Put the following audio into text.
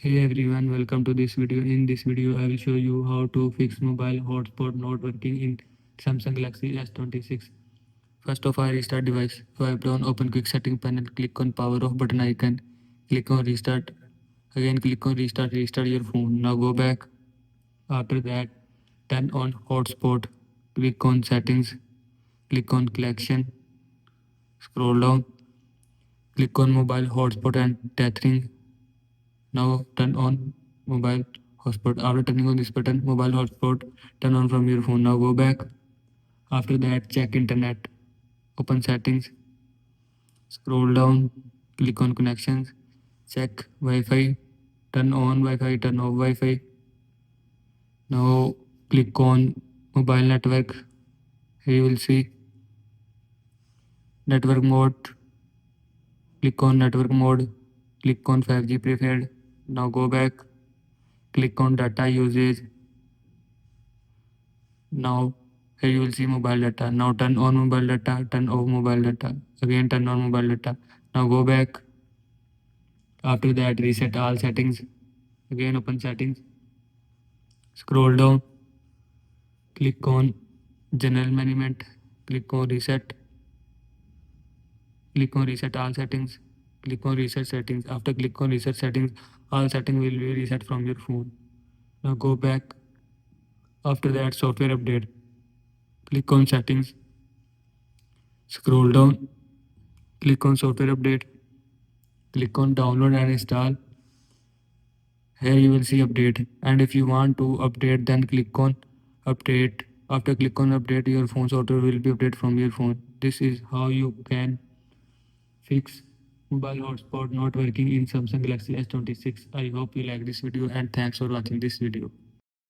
Hey everyone, welcome to this video. In this video, I will show you how to fix mobile hotspot not working in Samsung Galaxy S26. First of all, restart device. Swipe down, open quick setting panel, click on power off button icon, click on restart. Again, click on restart, restart your phone. Now go back. After that, turn on hotspot. Click on settings, click on collection, scroll down, click on mobile hotspot and tethering. Now turn on mobile hotspot. After turning on this button, mobile hotspot turn on from your phone. Now go back. After that, check internet. Open settings. Scroll down. Click on connections. Check Wi-Fi. Turn on Wi-Fi. Turn off Wi-Fi. Now click on mobile network. Here you will see network mode. Click on network mode. Click on 5G preferred. Now go back. Click on data usage. Now here you will see mobile data. Now turn on mobile data, turn off mobile data. Again turn on mobile data. Now go back. After that reset all settings. Again open settings. Scroll down. Click on general management. Click on reset. Click on reset all settings. Click on reset settings. After click on reset settings, all settings will be reset from your phone. Now go back. After that software update. Click on settings. Scroll down. Click on software update. Click on download and install. Here you will see update, and if you want to update, then click on update. After click on update, your phone software will be updated from your phone. This is how you can fix mobile hotspot not working in Samsung Galaxy S26. I hope you like this video and thanks for watching this video.